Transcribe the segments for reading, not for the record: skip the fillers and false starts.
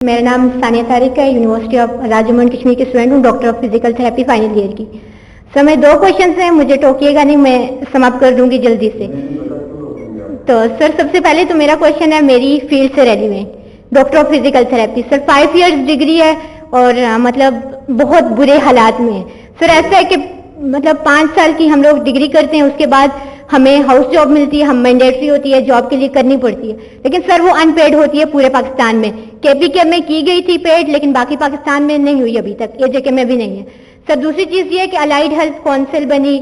میرا نام ثانیہ طارق ہے، university of Raja Jammu and Kashmir کی اسٹوڈنٹ ہوں، doctor of physical therapy final year کی. سر میں 2 کوشچنس ہیں، مجھے ٹوکیے گا نہیں، میں سماپت کر دوں گی جلدی سے. تو سر سب سے پہلے تو میرا کوشچن ہے میری فیلڈ سے relevant, doctor of physical therapy. Sir 5 years degree ہے اور مطلب بہت برے حالات میں ہے. سر ایسا ہے کہ مطلب 5 سال کی ہم لوگ ڈگری کرتے ہیں، اس کے بعد ہمیں ہاؤس جاب ملتی ہے، ہم مینڈیٹری ہوتی ہے، جاب کے لیے کرنی پڑتی ہے، لیکن سر وہ ان پیڈ ہوتی ہے پورے پاکستان میں. KPK میں کی گئی تھی پیڈ، لیکن باقی پاکستان میں نہیں ہوئی ابھی تک، AJK میں بھی نہیں ہے. سر دوسری چیز یہ ہے کہ الائڈ ہیلتھ کونسل بنی،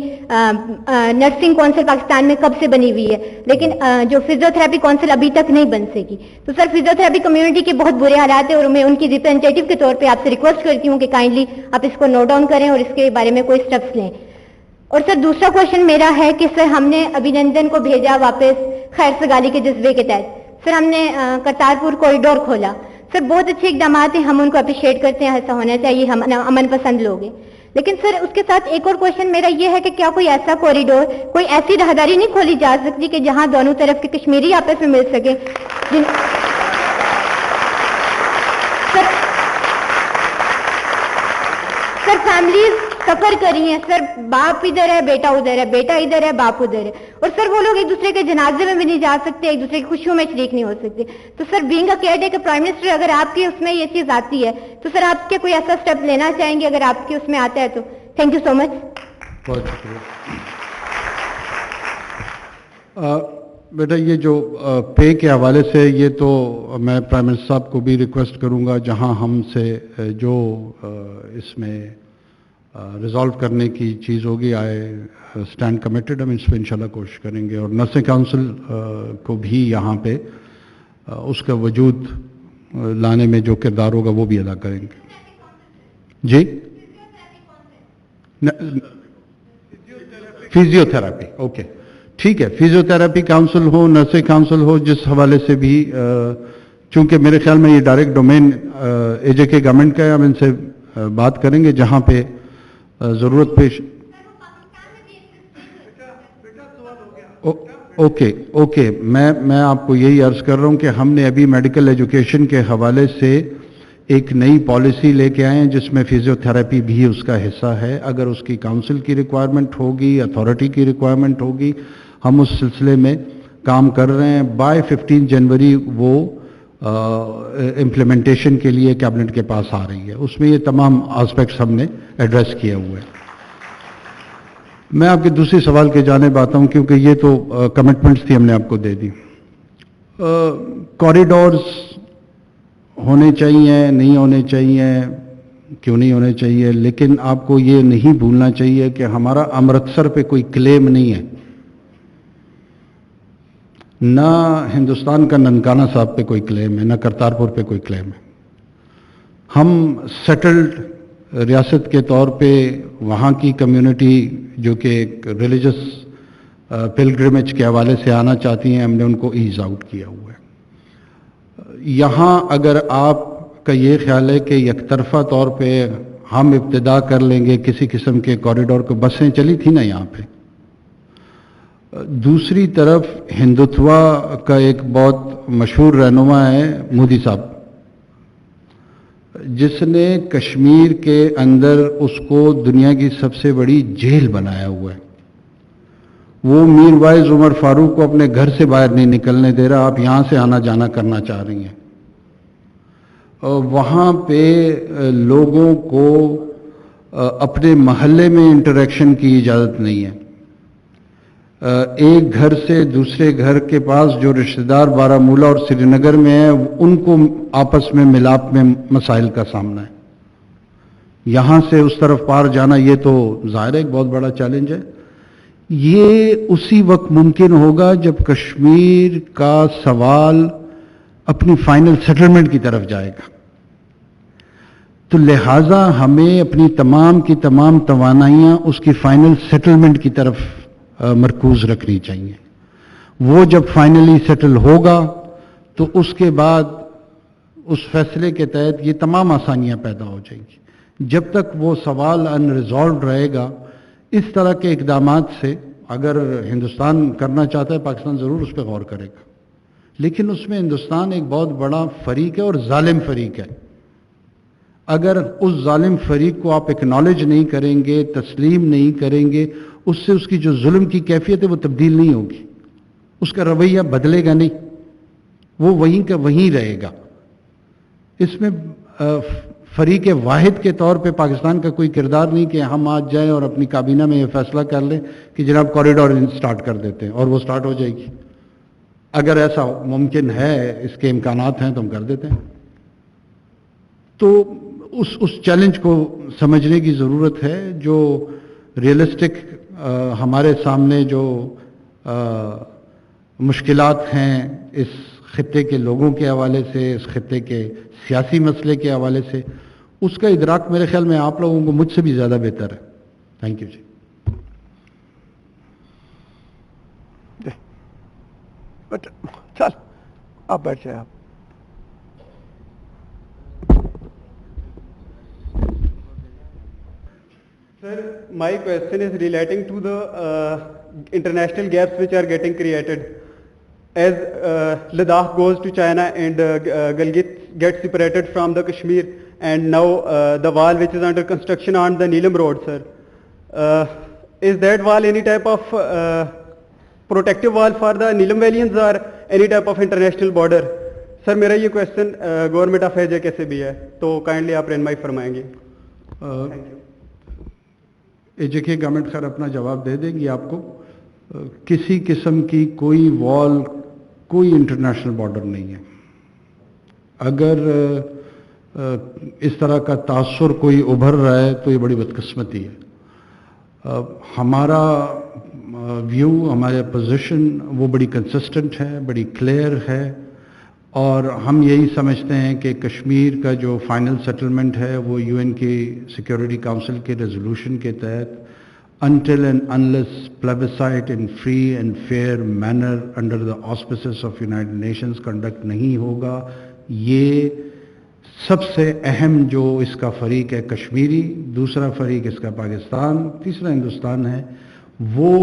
نرسنگ کونسل پاکستان میں کب سے بنی ہوئی ہے، لیکن جو فزیو تھراپی کونسل ابھی تک نہیں بن سکی. تو سر فزیو تھراپی کمیونٹی کے بہت برے حالات ہیں اور میں ان کی ریپرزنٹیٹیو کے طور پہ آپ سے ریکویسٹ کرتی ہوں کہ کائنڈلی آپ اس کو نوٹ ڈاؤن کریں اور اس کے بارے میں کوئی اسٹیپس لیں. اور سر دوسرا کوشچن میرا ہے کہ سر ہم نے ابھینندن کو بھیجا واپس خیر سگالی کے جذبے کے تحت. سر ہم نے کرتارپور کوریڈور کھولا. سر بہت اچھے اقدامات ہیں، ہم ان کو اپریشیٹ کرتے ہیں، ایسا ہونا چاہیے، ہم امن پسند لوگ ہیں. لیکن سر اس کے ساتھ ایک اور کوشچن میرا یہ ہے کہ کیا کوئی ایسا کوریڈور، کوئی ایسی راہداری نہیں کھولی جا سکتی کہ جہاں دونوں طرف کے کشمیری آپس میں مل سکے. سر فیملیز سفر کری ہیں، سر باپ ادھر ہے، بیٹا ادھر ہے، بیٹا ادھر ہے، باپ ادھر ہے، اور سر وہ لوگ ایک دوسرے کے جنازے میں بھی نہیں جا سکتے، ایک دوسرے کی خوشیوں میں شریک نہیں ہو سکتے. تو sir being a caretaker prime minister, اگر آپ کے اس میں یہ چیز آتی ہے تو سر آپ کے کوئی ایسا اسٹیپ لینا چاہیں گے اگر آپ کے اس میں آتا ہے تو؟ تھینک یو سو مچ. بہت شکریہ بیٹا. یہ جو پے کے حوالے سے، یہ تو میں پرائم منسٹر صاحب کو بھی ریکویسٹ کروں گا، جہاں ہم سے جو اس میں ریزالو کرنے کی چیز ہوگی، آئی اسٹینڈ کمیٹڈ. ہم اس پہ انشاءاللہ کوشش کریں گے، اور نرسنگ کونسل کو بھی یہاں پہ اس کا وجود لانے میں جو کردار ہوگا وہ بھی ادا کریں گے. جی فزیو تھراپی، اوکے ٹھیک ہے. فزیو تھراپی کاؤنسل ہو، نرسنگ کاؤنسل ہو، جس حوالے سے بھی، چونکہ میرے خیال میں یہ ڈائریکٹ ڈومین AJK گورنمنٹ کا ہے، ہم ان سے بات کریں گے جہاں پہ ضرورت پیش. اوکے میں آپ کو یہی عرض کر رہا ہوں کہ ہم نے ابھی میڈیکل ایجوکیشن کے حوالے سے ایک نئی پالیسی لے کے آئے ہیں جس میں فزیو تھراپی بھی اس کا حصہ ہے. اگر اس کی کاؤنسل کی ریکوائرمنٹ ہوگی، اتھارٹی کی ریکوائرمنٹ ہوگی، ہم اس سلسلے میں کام کر رہے ہیں. بائی 15 جنوری وہ امپلیمنٹیشن کے لیے کیبنٹ کے پاس آ رہی ہے. اس میں یہ تمام آسپیکٹس ہم نے ایڈریس کیے ہوئے ہیں. میں آپ کے دوسرے سوال کے جانب آتا ہوں، کیونکہ یہ تو کمٹمنٹس تھی، ہم نے آپ کو دے دی. کوریڈورز ہونے چاہیے، نہیں ہونے چاہیے، کیوں نہیں ہونے چاہیے، لیکن آپ کو یہ نہیں بھولنا چاہیے کہ ہمارا امرتسر پہ کوئی کلیم نہیں ہے، نہ ہندوستان کا ننکانہ صاحب پہ کوئی کلیم ہے، نہ کرتارپور پہ کوئی کلیم ہے. ہم سیٹلڈ ریاست کے طور پہ وہاں کی کمیونٹی جو کہ ایک ریلیجس پلگرمیج کے حوالے سے آنا چاہتی ہیں، ہم نے ان کو ایز آؤٹ کیا ہوا ہے. یہاں اگر آپ کا یہ خیال ہے کہ یک طرفہ طور پہ ہم ابتدا کر لیں گے کسی قسم کے کوریڈور کو، بسیں چلی تھی نا یہاں پہ. دوسری طرف ہندوتوا کا ایک بہت مشہور رہنما ہے مودی صاحب، جس نے کشمیر کے اندر اس کو دنیا کی سب سے بڑی جیل بنایا ہوا ہے. وہ میر وائز عمر فاروق کو اپنے گھر سے باہر نہیں نکلنے دے رہا. آپ یہاں سے آنا جانا کرنا چاہ رہی ہیں. وہاں پہ لوگوں کو اپنے محلے میں انٹریکشن کی اجازت نہیں ہے. ایک گھر سے دوسرے گھر کے پاس جو رشتہ دار بارہمولہ اور سری نگر میں ہیں، ان کو آپس میں ملاپ میں مسائل کا سامنا ہے. یہاں سے اس طرف پار جانا، یہ تو ظاہر ہے ایک بہت بڑا چیلنج ہے. یہ اسی وقت ممکن ہوگا جب کشمیر کا سوال اپنی فائنل سیٹلمنٹ کی طرف جائے گا. تو لہٰذا ہمیں اپنی تمام کی تمام توانائیاں اس کی فائنل سیٹلمنٹ کی طرف مرکوز رکھنی چاہیے. وہ جب فائنلی سیٹل ہوگا تو اس کے بعد اس فیصلے کے تحت یہ تمام آسانیاں پیدا ہو جائیں گی. جب تک وہ سوال ان ریزالوڈ رہے گا، اس طرح کے اقدامات سے اگر ہندوستان کرنا چاہتا ہے، پاکستان ضرور اس پہ غور کرے گا. لیکن اس میں ہندوستان ایک بہت بڑا فریق ہے اور ظالم فریق ہے. اگر اس ظالم فریق کو آپ اکنالج نہیں کریں گے, تسلیم نہیں کریں گے, اس سے اس کی جو ظلم کی کیفیت ہے وہ تبدیل نہیں ہوگی, اس کا رویہ بدلے گا نہیں, وہ وہیں کا وہیں رہے گا. اس میں فریق واحد کے طور پہ پاکستان کا کوئی کردار نہیں کہ ہم آج جائیں اور اپنی کابینہ میں یہ فیصلہ کر لیں کہ جناب کوریڈور سٹارٹ کر دیتے ہیں اور وہ سٹارٹ ہو جائے گی. اگر ایسا ممکن ہے, اس کے امکانات ہیں تو ہم کر دیتے ہیں. تو اس چیلنج کو سمجھنے کی ضرورت ہے. جو ریئلسٹک ہمارے سامنے جو مشکلات ہیں اس خطے کے لوگوں کے حوالے سے, اس خطے کے سیاسی مسئلے کے حوالے سے, اس کا ادراک میرے خیال میں آپ لوگوں کو مجھ سے بھی زیادہ بہتر ہے. Thank you G. بٹ چل آپ بیٹھ جائیں. آپ Sir, my question is relating to the international gaps which are getting created. As Ladakh goes to China and Gilgit gets separated from the Kashmir, and now the wall which is under construction on the Neelam Road, sir. Is that wall any type of protective wall for the Neelam Valians or any type of international border? Sir, میرا یہ question government of age کے سے بھی ہے, تو kindly آپ رہنمائی فرمائیں گے. ایجے گورنمنٹ خیر اپنا جواب دے دے گی آپ کو. کسی قسم کی کوئی وال, کوئی انٹرنیشنل بارڈر نہیں ہے. اگر اس طرح کا تاثر کوئی ابھر رہا ہے تو یہ بڑی بدقسمتی ہے. ہمارا ویو, ہمارا پوزیشن وہ بڑی کنسسٹنٹ ہے, بڑی کلیئر ہے, اور ہم یہی سمجھتے ہیں کہ کشمیر کا جو فائنل سیٹلمنٹ ہے وہ یو این کی سیکیورٹی کاؤنسل کے ریزولوشن کے تحت until and unless plebiscite in free and fair manner under the auspices of United Nations conduct نہیں ہوگا. یہ سب سے اہم جو اس کا فریق ہے کشمیری, دوسرا فریق اس کا پاکستان, تیسرا ہندوستان ہے, وہ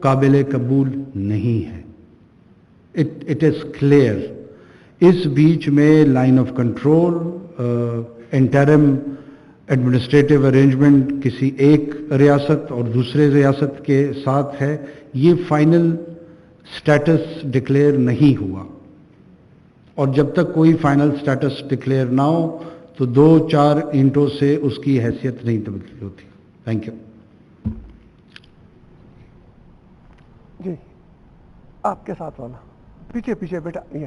قابل قبول نہیں ہے. It is clear. اس بیچ میں line of control, interim administrative arrangement کسی ایک ریاست اور دوسرے ریاست کے ساتھ ہے. یہ فائنل سٹیٹس ڈکلیئر نہیں ہوا, اور جب تک کوئی فائنل سٹیٹس ڈکلیئر نہ ہو تو 2-4 اینٹوں سے اس کی حیثیت نہیں تبدیل ہوتی. Thank you. جی آپ کے ساتھ والا پیچھے پیچھے بیٹا, یہ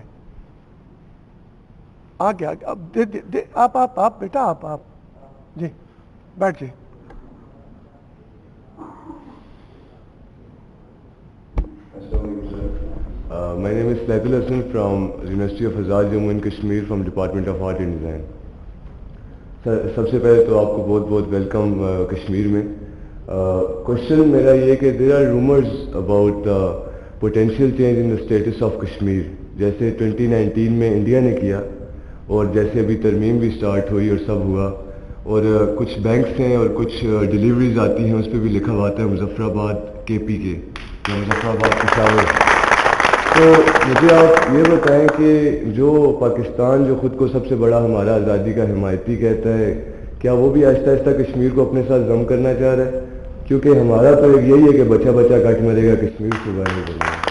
آگے آگے آپ بیٹا آپ جی بیٹھ جی. My name is Saiful Hassan from University of Azad Jammu and Kashmir from Department of Art and Design. سب سے پہلے تو آپ کو بہت بہت ویلکم کشمیر میں. کوشچن میرا یہ کہ there are rumours about potential change in the status of Kashmir, جیسے 2019 میں انڈیا نے کیا, اور جیسے ابھی ترمیم بھی سٹارٹ ہوئی اور سب ہوا, اور کچھ بینکس ہیں اور کچھ ڈیلیوریز آتی ہیں اس پہ بھی لکھا ہوا ہے مظفر آباد کے پی کے یا مظفر آباد پشاور. تو مجھے آپ یہ بتائیں کہ جو پاکستان جو خود کو سب سے بڑا ہمارا آزادی کا حمایتی کہتا ہے, کیا وہ بھی آہستہ آہستہ کشمیر کو اپنے ساتھ ضم کرنا چاہ رہا ہے؟ کیونکہ ہمارا تو یہی ہے کہ بچہ بچہ کٹ مرے گا, کشمیر سے باہر نکلنا ہے.